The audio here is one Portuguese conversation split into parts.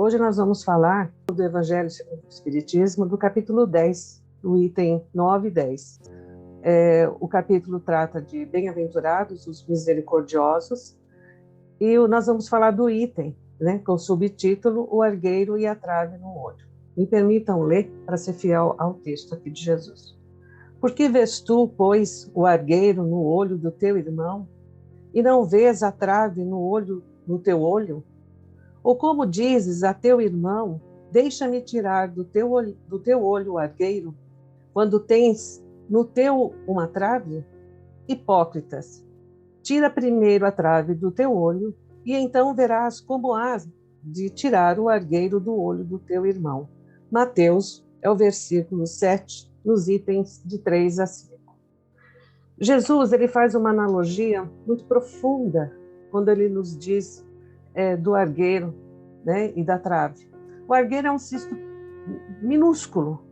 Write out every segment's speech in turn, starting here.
Hoje nós vamos falar do Evangelho segundo o Espiritismo, do capítulo 10, do item 9 e 10. O capítulo trata de bem-aventurados os misericordiosos, e nós vamos falar do item, com o subtítulo O Argueiro e a Trave no Olho. Me permitam ler para ser fiel ao texto aqui de Jesus. Por que vês tu, pois, o argueiro no olho do teu irmão, e não vês a trave no teu olho? Ou como dizes a teu irmão, deixa-me tirar do teu olho o argueiro, quando tens no teu uma trave? Hipócritas, tira primeiro a trave do teu olho, e então verás como has de tirar o argueiro do olho do teu irmão. Mateus é o versículo 7, nos itens de 3 a 5. Jesus ele faz uma analogia muito profunda quando ele nos diz do argueiro, e da trave. O argueiro é um cisto minúsculo,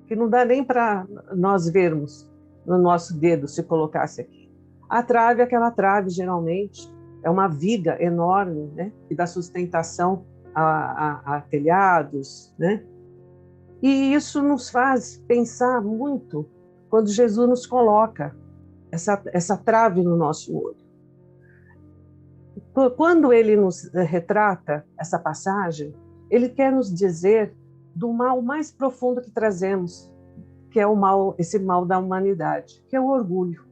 que não dá nem para nós vermos no nosso dedo, se colocasse aqui. A trave, aquela trave, geralmente, é uma viga enorme, que dá sustentação a telhados, E isso nos faz pensar muito quando Jesus nos coloca essa trave no nosso olho. Quando ele nos retrata essa passagem, ele quer nos dizer do mal mais profundo que trazemos, que é esse mal da humanidade, que é o orgulho.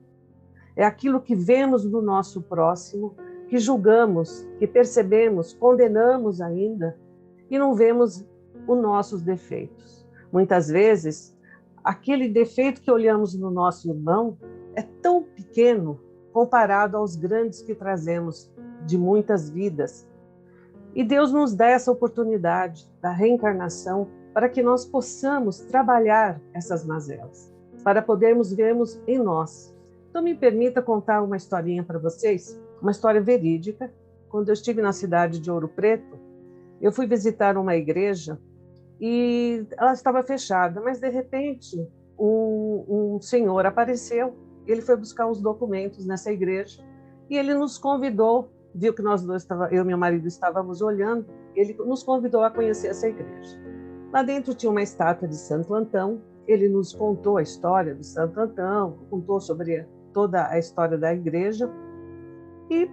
É aquilo que vemos no nosso próximo, que julgamos, que percebemos, condenamos ainda, e não vemos os nossos defeitos. Muitas vezes, aquele defeito que olhamos no nosso irmão é tão pequeno comparado aos grandes que trazemos de muitas vidas. E Deus nos dá essa oportunidade da reencarnação para que nós possamos trabalhar essas mazelas, para podermos vermos em nós. Então me permita contar uma historinha para vocês, uma história verídica. Quando eu estive na cidade de Ouro Preto, eu fui visitar uma igreja e ela estava fechada, mas de repente um senhor apareceu. Ele foi buscar os documentos nessa igreja e ele nos convidou, viu que nós dois, eu e meu marido, estávamos olhando, ele nos convidou a conhecer essa igreja. Lá dentro tinha uma estátua de Santo Antão, ele nos contou a história do Santo Antão, contou sobre toda a história da igreja, e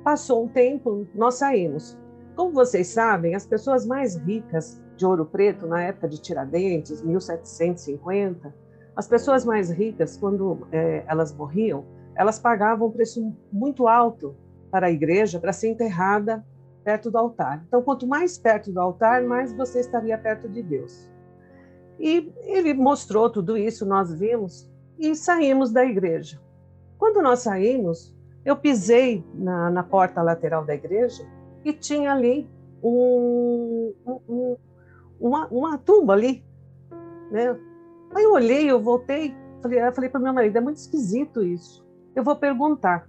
passou um tempo, nós saímos. Como vocês sabem, as pessoas mais ricas de Ouro Preto, na época de Tiradentes, 1750, as pessoas mais ricas, quando elas morriam, elas pagavam um preço muito alto para a igreja, para ser enterrada perto do altar. Então, quanto mais perto do altar, mais você estaria perto de Deus. E ele mostrou tudo isso, nós vimos, e saímos da igreja. Quando nós saímos, eu pisei na porta lateral da igreja e tinha ali uma tumba ali, Aí eu olhei, eu voltei, falei para meu marido, é muito esquisito isso, eu vou perguntar.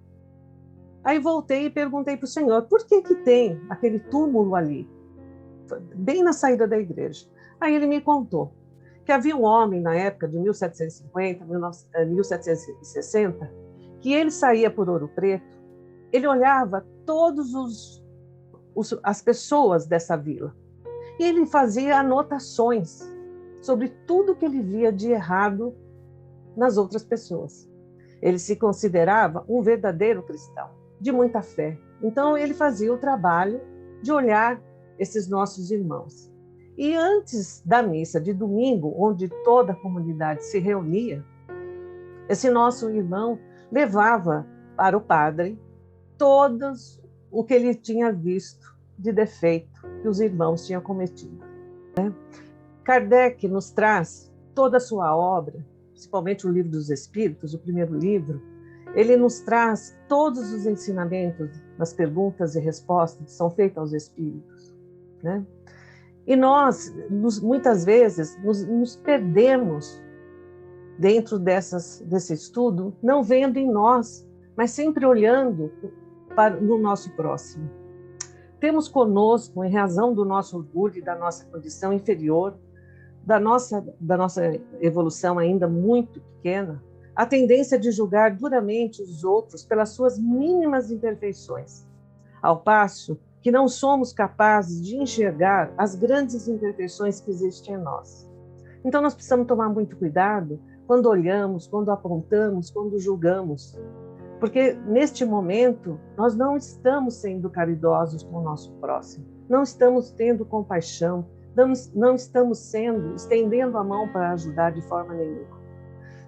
Aí voltei e perguntei para o senhor, por que tem aquele túmulo ali, bem na saída da igreja? Aí ele me contou que havia um homem na época de 1750, 1760, que ele saía por Ouro Preto, ele olhava todas as pessoas dessa vila, e ele fazia anotações sobre tudo que ele via de errado nas outras pessoas. Ele se considerava um verdadeiro cristão, de muita fé. Então, ele fazia o trabalho de olhar esses nossos irmãos. E antes da missa de domingo, onde toda a comunidade se reunia, esse nosso irmão levava para o padre todos o que ele tinha visto de defeito que os irmãos tinham cometido. Kardec nos traz toda a sua obra, principalmente o Livro dos Espíritos, o primeiro livro. Ele nos traz todos os ensinamentos das perguntas e respostas que são feitas aos espíritos. E nós, muitas vezes, nos perdemos dentro desse estudo, não vendo em nós, mas sempre olhando no nosso próximo. Temos conosco, em razão do nosso orgulho e da nossa condição inferior, da nossa evolução ainda muito pequena, a tendência de julgar duramente os outros pelas suas mínimas imperfeições, ao passo que não somos capazes de enxergar as grandes imperfeições que existem em nós. Então nós precisamos tomar muito cuidado quando olhamos, quando apontamos, quando julgamos, porque neste momento nós não estamos sendo caridosos com o nosso próximo, não estamos tendo compaixão, não estamos estendendo a mão para ajudar de forma nenhuma.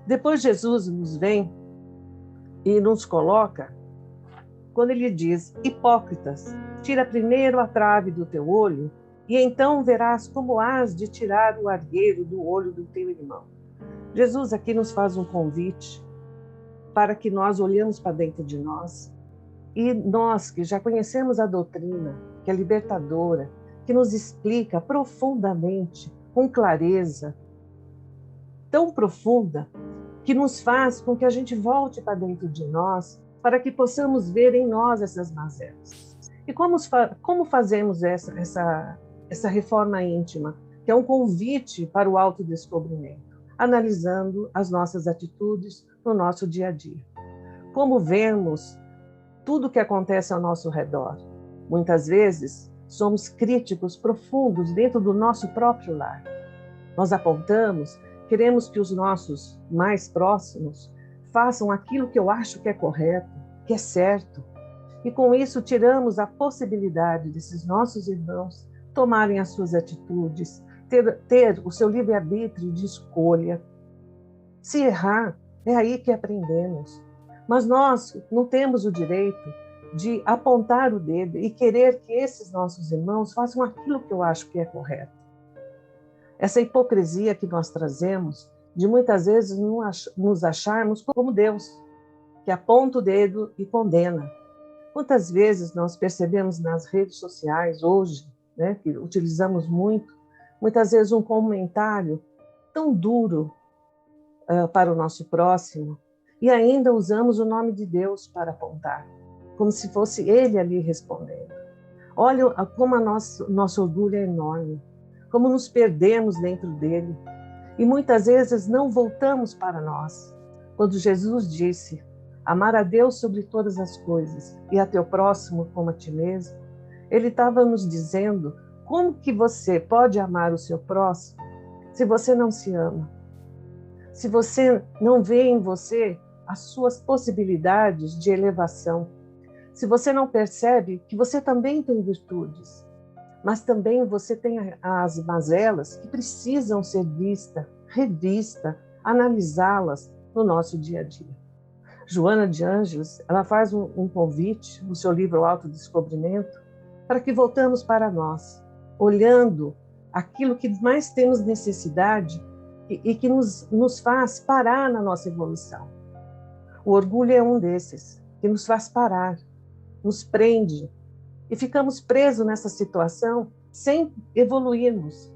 Depois Jesus nos vem e nos coloca, quando ele diz: hipócritas, tira primeiro a trave do teu olho, e então verás como hás de tirar o argueiro do olho do teu irmão. Jesus aqui nos faz um convite para que nós olhemos para dentro de nós, e nós que já conhecemos a doutrina, que é libertadora, que nos explica profundamente, com clareza, tão profunda, que nos faz com que a gente volte para dentro de nós, para que possamos ver em nós essas mazelas. E como fazemos essa reforma íntima, que é um convite para o autodescobrimento, analisando as nossas atitudes no nosso dia a dia. Como vemos tudo o que acontece ao nosso redor. Muitas vezes, somos críticos profundos dentro do nosso próprio lar. Nós apontamos, queremos que os nossos mais próximos façam aquilo que eu acho que é correto, que é certo. E com isso tiramos a possibilidade desses nossos irmãos tomarem as suas atitudes, ter o seu livre-arbítrio de escolha. Se errar, é aí que aprendemos. Mas nós não temos o direito de apontar o dedo e querer que esses nossos irmãos façam aquilo que eu acho que é correto. Essa hipocrisia que nós trazemos, de muitas vezes nos acharmos como Deus, que aponta o dedo e condena. Quantas vezes nós percebemos nas redes sociais hoje, né, que utilizamos muito, muitas vezes um comentário tão duro para o nosso próximo, e ainda usamos o nome de Deus para apontar, como se fosse Ele ali respondendo. Olha como nosso orgulho é enorme, como nos perdemos dentro dele, e muitas vezes não voltamos para nós. Quando Jesus disse: amar a Deus sobre todas as coisas e a teu próximo como a ti mesmo, ele estava nos dizendo como que você pode amar o seu próximo se você não se ama, se você não vê em você as suas possibilidades de elevação, se você não percebe que você também tem virtudes, mas também você tem as mazelas que precisam ser vistas, revistas, analisá-las no nosso dia a dia. Joana de Ângeles, ela faz um convite no seu livro Autodescobrimento para que voltamos para nós, olhando aquilo que mais temos necessidade e que nos faz parar na nossa evolução. O orgulho é um desses, que nos faz parar, nos prende, e ficamos presos nessa situação sem evoluirmos.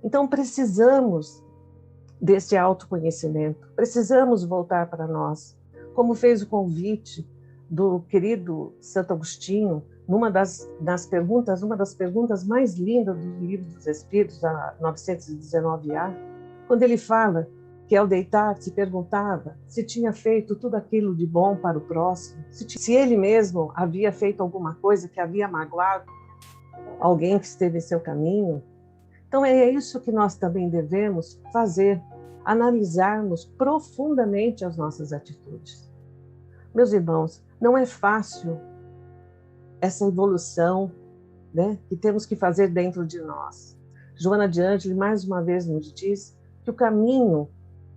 Então precisamos desse autoconhecimento, precisamos voltar para nós, como fez o convite do querido Santo Agostinho, numa das perguntas, uma das perguntas mais lindas do Livro dos Espíritos, a 919A, quando ele fala que ao deitar se perguntava se tinha feito tudo aquilo de bom para o próximo, se ele mesmo havia feito alguma coisa que havia magoado alguém que esteve em seu caminho. Então é isso que nós também devemos fazer, analisarmos profundamente as nossas atitudes. Meus irmãos, não é fácil essa evolução, né, que temos que fazer dentro de nós. Joana de Ângeles mais uma vez nos diz que o caminho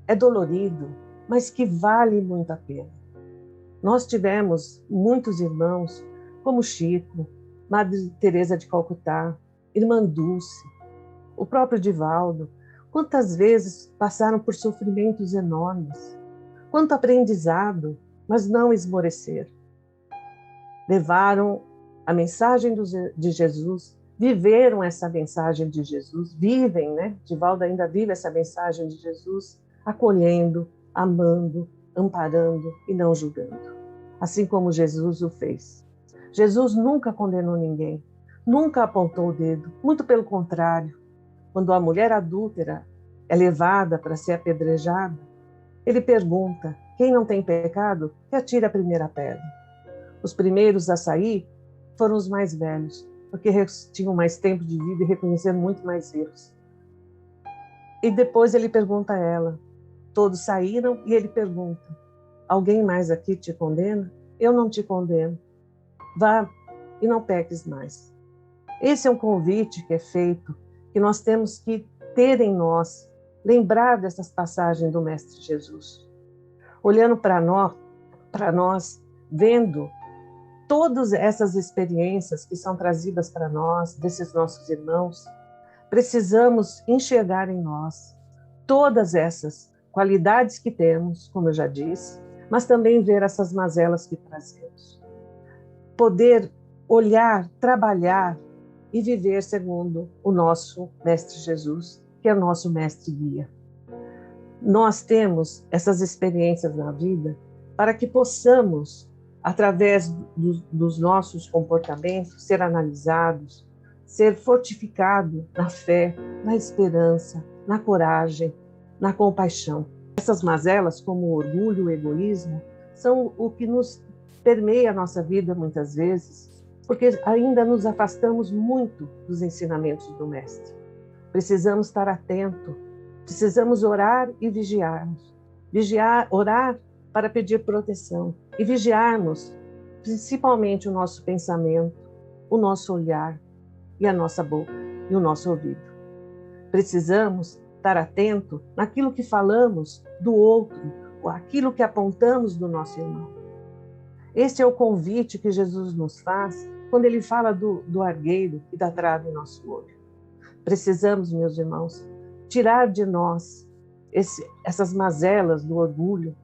é dolorido, mas que vale muito a pena. Nós tivemos muitos irmãos, como Chico, Madre Teresa de Calcutá, Irmã Dulce, o próprio Divaldo. Quantas vezes passaram por sofrimentos enormes, quanto aprendizado, mas não esmoreceram. Levaram a mensagem de Jesus, viveram essa mensagem de Jesus, vivem, né? Divaldo ainda vive essa mensagem de Jesus, acolhendo, amando, amparando e não julgando, assim como Jesus o fez. Jesus nunca condenou ninguém, nunca apontou o dedo, muito pelo contrário. Quando a mulher adúltera é levada para ser apedrejada, ele pergunta: quem não tem pecado, que atire a primeira pedra. Os primeiros a sair foram os mais velhos, porque tinham mais tempo de vida e reconheceram muito mais erros. E depois ele pergunta a ela, todos saíram e ele pergunta, alguém mais aqui te condena? Eu não te condeno. Vá e não peques mais. Esse é um convite que é feito, que nós temos que ter em nós, lembrar dessas passagens do Mestre Jesus. Olhando para nós, vendo todas essas experiências que são trazidas para nós, desses nossos irmãos, precisamos enxergar em nós todas essas qualidades que temos, como eu já disse, mas também ver essas mazelas que trazemos. Poder olhar, trabalhar e viver segundo o nosso Mestre Jesus, que é o nosso Mestre Guia. Nós temos essas experiências na vida para que possamos, através dos nossos comportamentos, ser analisados, ser fortificado na fé, na esperança, na coragem, na compaixão. Essas mazelas, como o orgulho, o egoísmo, são o que nos permeia a nossa vida muitas vezes, porque ainda nos afastamos muito dos ensinamentos do Mestre. Precisamos estar atentos, precisamos orar e vigiarmos. Orar para pedir proteção e vigiarmos principalmente o nosso pensamento, o nosso olhar e a nossa boca e o nosso ouvido. Precisamos estar atento naquilo que falamos do outro, ou aquilo que apontamos do nosso irmão. Este é o convite que Jesus nos faz quando ele fala do argueiro e da trave em nosso olho. Precisamos, meus irmãos, tirar de nós essas mazelas do orgulho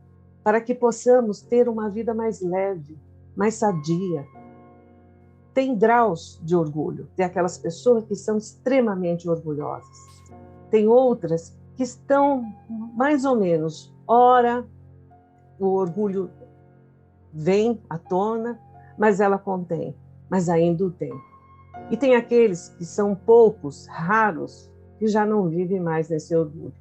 para que possamos ter uma vida mais leve, mais sadia. Tem graus de orgulho. Tem aquelas pessoas que são extremamente orgulhosas. Tem outras que estão mais ou menos. Ora, o orgulho vem à tona, mas ela contém, mas ainda o tem. E tem aqueles que são poucos, raros, que já não vivem mais nesse orgulho.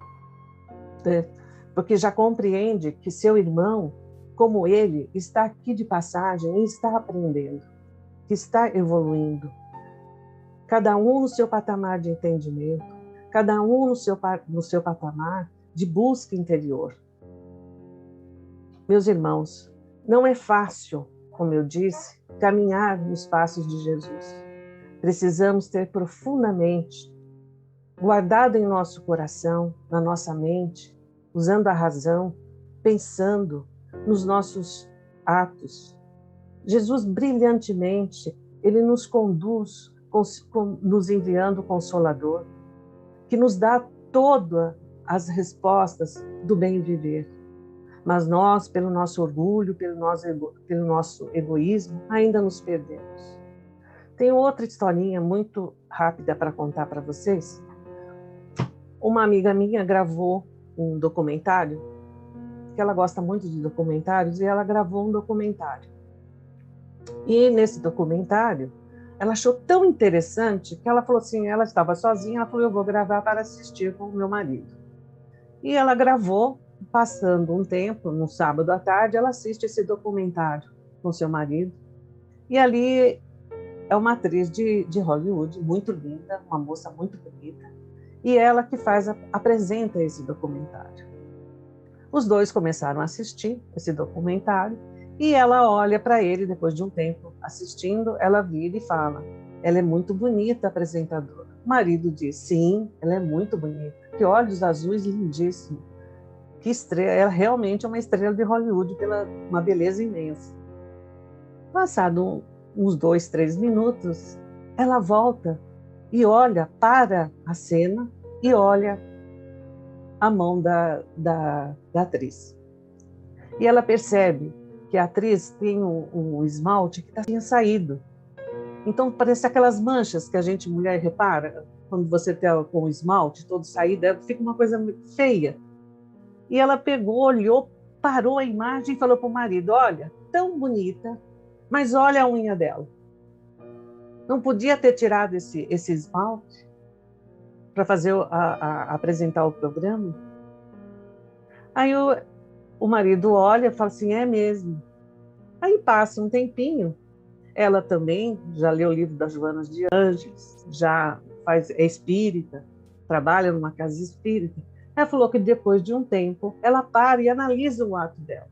Porque já compreende que seu irmão, como ele, está aqui de passagem e está aprendendo, que está evoluindo. Cada um no seu patamar de entendimento, cada um no seu patamar de busca interior. Meus irmãos, não é fácil, como eu disse, caminhar nos passos de Jesus. Precisamos ter profundamente guardado em nosso coração, na nossa mente, usando a razão, pensando nos nossos atos. Jesus, brilhantemente, ele nos conduz, nos enviando o Consolador, que nos dá todas as respostas do bem viver. Mas nós, pelo nosso orgulho, pelo nosso egoísmo, ainda nos perdemos. Tem outra historinha muito rápida para contar para vocês. Uma amiga minha gravou um documentário, que ela gosta muito de documentários, e ela gravou um documentário. E nesse documentário, ela achou tão interessante que ela falou assim, ela estava sozinha, ela falou, eu vou gravar para assistir com o meu marido. E ela gravou, passando um tempo, no sábado à tarde, ela assiste esse documentário com seu marido. E ali é uma atriz de Hollywood, muito linda, uma moça muito bonita, e ela que apresenta esse documentário. Os dois começaram a assistir esse documentário e ela olha para ele, depois de um tempo assistindo, ela vira e fala, ela é muito bonita, apresentadora. O marido diz, sim, ela é muito bonita, que olhos azuis lindíssimos, que estrela, ela realmente é uma estrela de Hollywood, pela uma beleza imensa. Passado uns 2, 3 minutos, ela volta e olha para a cena e olha a mão da atriz. E ela percebe que a atriz tem um esmalte que tinha saído. Então, parece aquelas manchas que a gente, mulher, repara, quando você está com o esmalte todo saído, fica uma coisa feia. E ela pegou, olhou, parou a imagem e falou para o marido, olha, tão bonita, mas olha a unha dela. Não podia ter tirado esse esmalte para apresentar o programa? Aí o marido olha e fala assim, é mesmo. Aí passa um tempinho, Ela também já leu o livro das Joanas de Ângeles, é espírita, trabalha numa casa espírita. Ela falou que depois de um tempo, ela para e analisa o ato dela.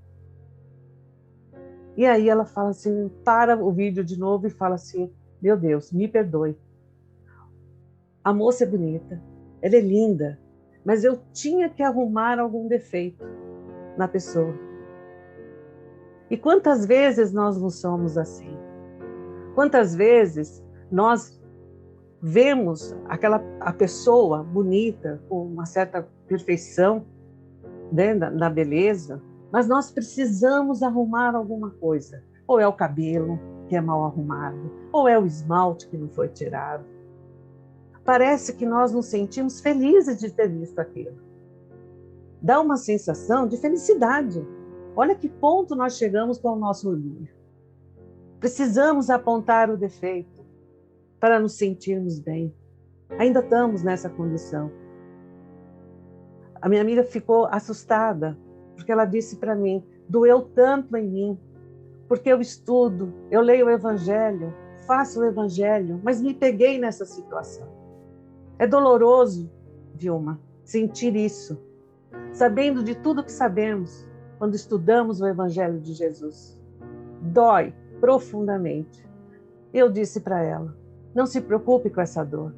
E aí ela fala assim, para o vídeo de novo e fala assim, meu Deus, me perdoe. A moça é bonita, ela é linda, mas eu tinha que arrumar algum defeito na pessoa. E quantas vezes nós não somos assim? Quantas vezes nós vemos a pessoa bonita, com uma certa perfeição, né, na beleza, mas nós precisamos arrumar alguma coisa. Ou é o cabelo que é mal arrumado, ou é o esmalte que não foi tirado. Parece que nós nos sentimos felizes de ter visto aquilo. Dá uma sensação de felicidade. Olha que ponto nós chegamos com o nosso orgulho. Precisamos apontar o defeito para nos sentirmos bem. Ainda estamos nessa condição. A minha amiga ficou assustada, porque ela disse para mim, doeu tanto em mim, porque eu estudo, eu leio o Evangelho, faço o Evangelho, mas me peguei nessa situação. É doloroso, Vilma, sentir isso, sabendo de tudo que sabemos quando estudamos o Evangelho de Jesus. Dói profundamente. Eu disse para ela, não se preocupe com essa dor.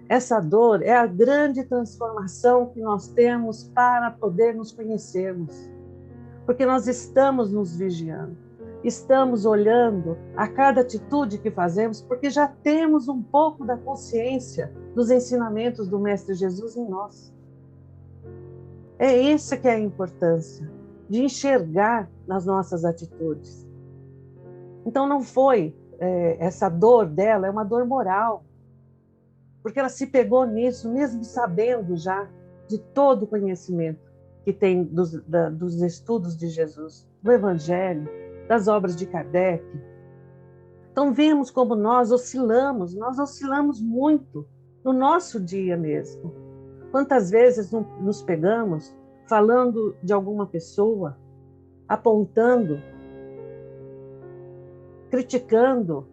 Essa dor é a grande transformação que nós temos para poder nos conhecermos. Porque nós estamos nos vigiando, estamos olhando a cada atitude que fazemos, porque já temos um pouco da consciência dos ensinamentos do Mestre Jesus em nós. É essa que é a importância, de enxergar nas nossas atitudes. Então não foi essa dor dela, é uma dor moral, porque ela se pegou nisso, mesmo sabendo já de todo o conhecimento que tem dos estudos de Jesus, do Evangelho, das obras de Kardec. Então vemos como nós oscilamos muito no nosso dia mesmo. Quantas vezes nos pegamos falando de alguma pessoa, apontando, criticando,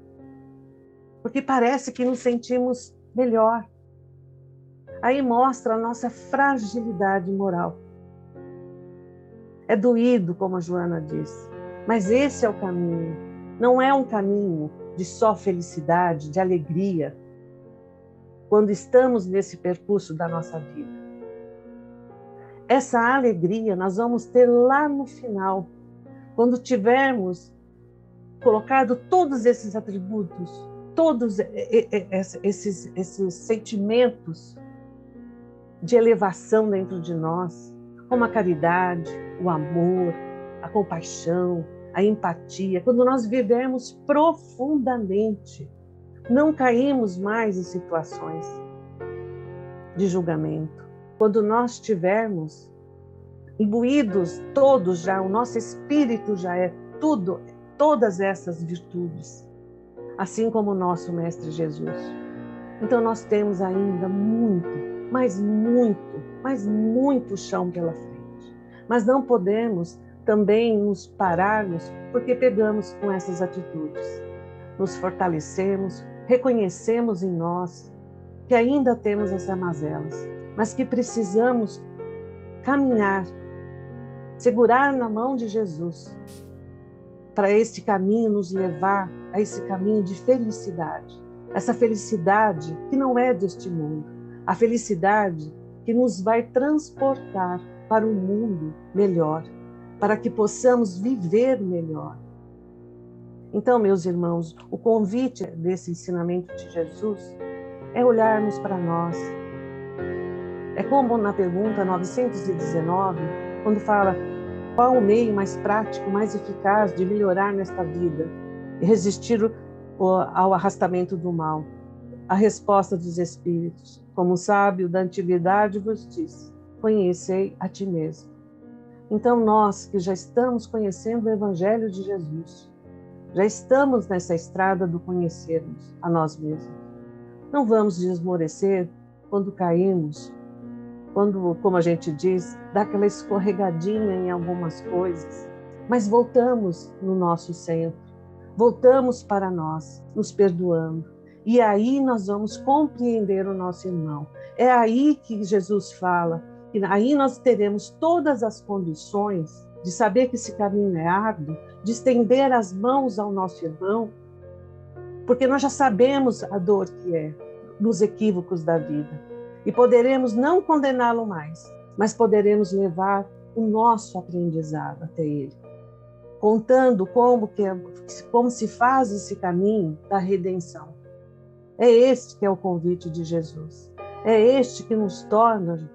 porque parece que nos sentimos melhor. Aí mostra a nossa fragilidade moral. É doído, como a Joana disse, mas esse é o caminho. Não é um caminho de só felicidade, de alegria, quando estamos nesse percurso da nossa vida. Essa alegria nós vamos ter lá no final, quando tivermos colocado todos esses atributos, todos esses sentimentos de elevação dentro de nós, como a caridade, o amor, a compaixão, a empatia, quando nós vivemos profundamente, não caímos mais em situações de julgamento. Quando nós tivermos imbuídos todos já, o nosso espírito já é tudo, todas essas virtudes, assim como o nosso Mestre Jesus. Então nós temos ainda muito, mas muito chão pela frente. Mas não podemos também nos pararmos porque pegamos com essas atitudes. Nos fortalecemos, reconhecemos em nós que ainda temos essas mazelas, mas que precisamos caminhar, segurar na mão de Jesus, para este caminho nos levar a esse caminho de felicidade. Essa felicidade que não é deste mundo, a felicidade que nos vai transportar para um mundo melhor, para que possamos viver melhor. Então, meus irmãos, o convite desse ensinamento de Jesus é olharmos para nós. É como na pergunta 919, quando fala qual o meio mais prático, mais eficaz de melhorar nesta vida e resistir ao arrastamento do mal. A resposta dos Espíritos, como um sábio da antiguidade vos disse, conhecei a ti mesmo. Então nós que já estamos conhecendo o Evangelho de Jesus, já estamos nessa estrada do conhecermos a nós mesmos. Não vamos desmorecer quando caímos, quando, como a gente diz, dá aquela escorregadinha em algumas coisas, mas voltamos no nosso centro, voltamos para nós, nos perdoando. E aí nós vamos compreender o nosso irmão. É aí que Jesus fala, que aí nós teremos todas as condições de saber que esse caminho é árduo, de estender as mãos ao nosso irmão, porque nós já sabemos a dor que é nos equívocos da vida. E poderemos não condená-lo mais, mas poderemos levar o nosso aprendizado até ele, contando como se faz esse caminho da redenção. É este que é o convite de Jesus. É este que nos torna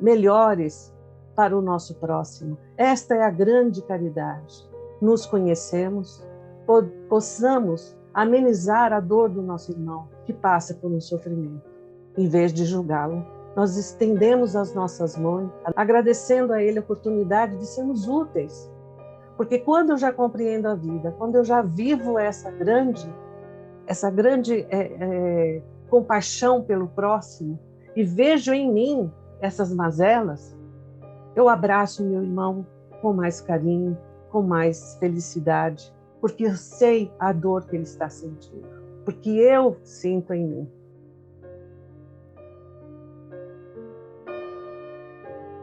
melhores para o nosso próximo. Esta é a grande caridade. Nos conhecemos, possamos amenizar a dor do nosso irmão que passa por um sofrimento. Em vez de julgá-lo, nós estendemos as nossas mãos, agradecendo a ele a oportunidade de sermos úteis. Porque quando eu já compreendo a vida, quando eu já vivo essa grande compaixão pelo próximo e vejo em mim essas mazelas, eu abraço meu irmão com mais carinho, com mais felicidade, porque eu sei a dor que ele está sentindo, porque eu sinto em mim.